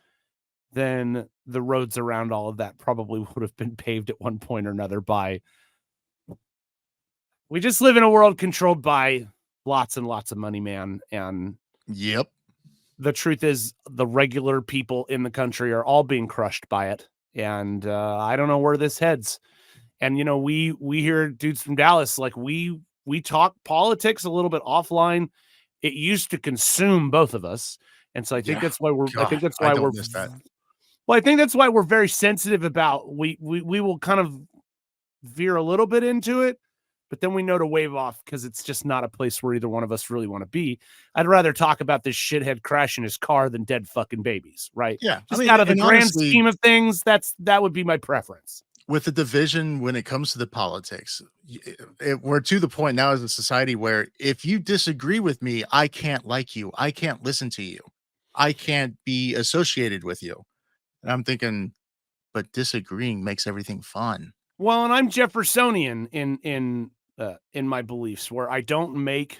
then the roads around all of that probably would have been paved at one point or another by. We just live in a world controlled by lots and lots of money, man. And yep, the truth is the regular people in the country are all being crushed by it. And I don't know where this heads. And, you know, we hear dudes from Dallas, like we talk politics a little bit offline. It used to consume both of us. And so I think that's why I think that's why we're very sensitive about, we will kind of veer a little bit into it, but then we know to wave off because it's just not a place where either one of us really want to be. I'd rather talk about this shithead crashing his car than dead fucking babies, right? Yeah. Just out of the grand scheme of things, that would be my preference. With the division when it comes to the politics, we're to the point now as a society where if you disagree with me, I can't like you. I can't listen to you. I can't be associated with you. And I'm thinking, but disagreeing makes everything fun. Well, and I'm Jeffersonian in my beliefs, where I don't make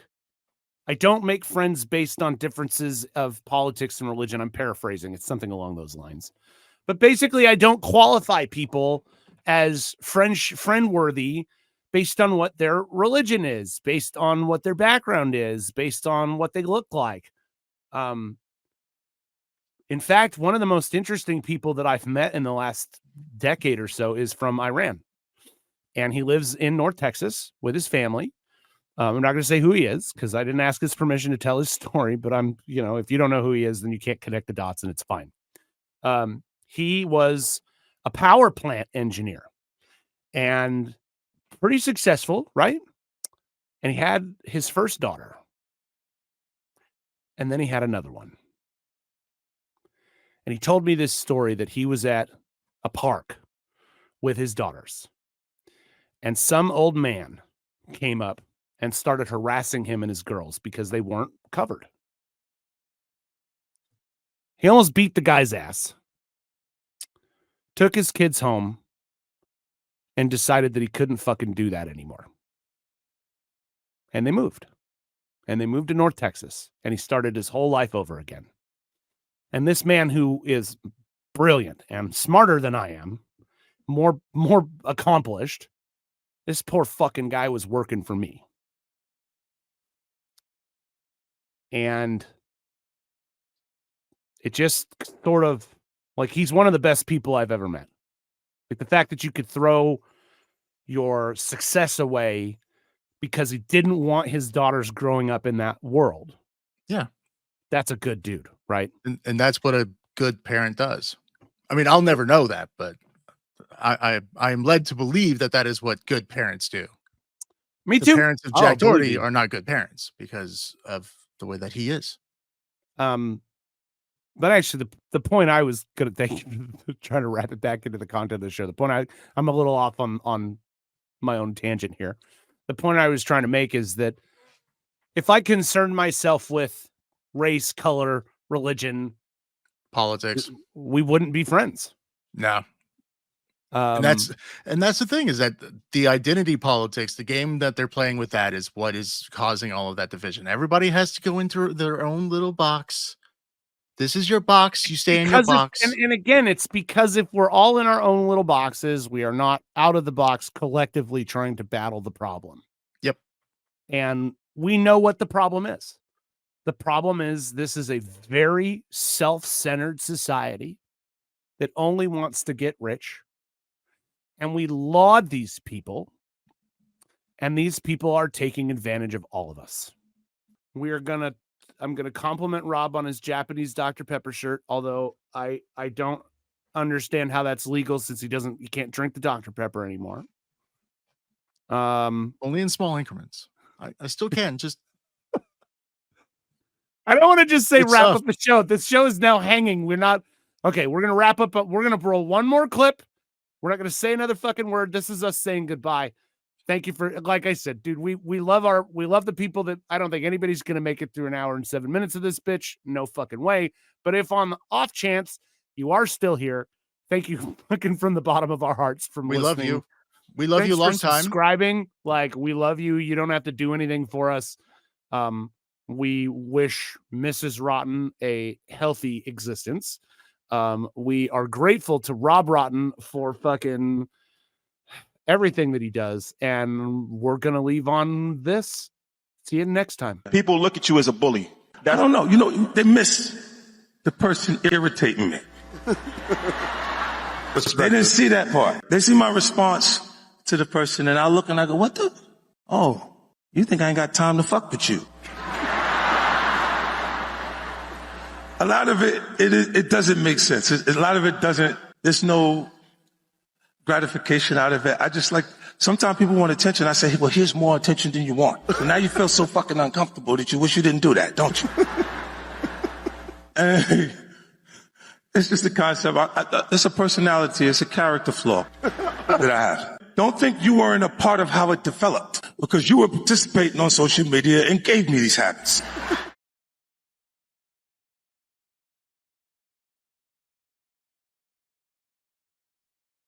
friends based on differences of politics and religion. I'm paraphrasing. It's something along those lines. But basically, I don't qualify people as friend-worthy based on what their religion is, based on what their background is, based on what they look like. In fact, one of the most interesting people that I've met in the last decade or so is from Iran. And he lives in North Texas with his family. I'm not going to say who he is because I didn't ask his permission to tell his story, but if you don't know who he is, then you can't connect the dots and it's fine. He was a power plant engineer and pretty successful, right? And he had his first daughter. And then he had another one. And he told me this story that he was at a park with his daughters. And some old man came up and started harassing him and his girls because they weren't covered. He almost beat the guy's ass. Took his kids home, and decided that he couldn't fucking do that anymore. And they moved. And they moved to North Texas, and he started his whole life over again. And this man, who is brilliant and smarter than I am, more accomplished, this poor fucking guy was working for me. And it just sort of, like, he's one of the best people I've ever met. Like, the fact that you could throw your success away because he didn't want his daughters growing up in that world. Yeah. That's a good dude, right? And that's what a good parent does. I mean, I'll never know that, but I am led to believe that that is what good parents do. Me the too. Parents of Jack Doherty are not good parents because of the way that he is. But actually, the point I was going to try to wrap it back into the content of the show. The point I'm a little off on my own tangent here. The point I was trying to make is that if I concern myself with race, color, religion, politics, we wouldn't be friends. No. And that's the thing, is that the identity politics, the game that they're playing with, that is what is causing all of that division. Everybody has to go into their own little box. This is your box. You stay in your box. And again, it's because if we're all in our own little boxes, we are not out of the box collectively trying to battle the problem. Yep. And we know what the problem is. The problem is this is a very self-centered society that only wants to get rich. And we laud these people. And these people are taking advantage of all of us. I'm going to compliment Rob on his Japanese Dr. Pepper shirt, although I don't understand how that's legal since he can't drink the Dr. Pepper anymore. Only in small increments. I still can. Just I don't want to just say wrap up the show. This show is now hanging. We're not okay. We're gonna wrap up, but we're gonna roll one more clip. We're not gonna say another fucking word. This is us saying goodbye. Thank you for, like I said, dude, we love the people that I don't think anybody's going to make it through an hour and 7 minutes of this bitch. No fucking way. But if on the off chance you are still here, thank you fucking from the bottom of our hearts for listening. Love you. We love you a long time. Subscribing. Like, we love you. You don't have to do anything for us. We wish Mrs. Rotten a healthy existence. We are grateful to Rob Rotten for fucking everything that he does, and we're gonna leave on this. See you next time. People look at you as a bully. I don't know. You know, they miss the person irritating me. They didn't see that part. They see my response to the person, and I look and I go, "What the? Oh, you think I ain't got time to fuck with you?" A lot of it doesn't make sense. A lot of it doesn't. There's no gratification out of it. I just like, sometimes people want attention. I say, well, here's more attention than you want. So now you feel so fucking uncomfortable that you wish you didn't do that, don't you? And it's just a concept. It's a personality. It's a character flaw that I have. Don't think you weren't a part of how it developed, because you were participating on social media and gave me these habits.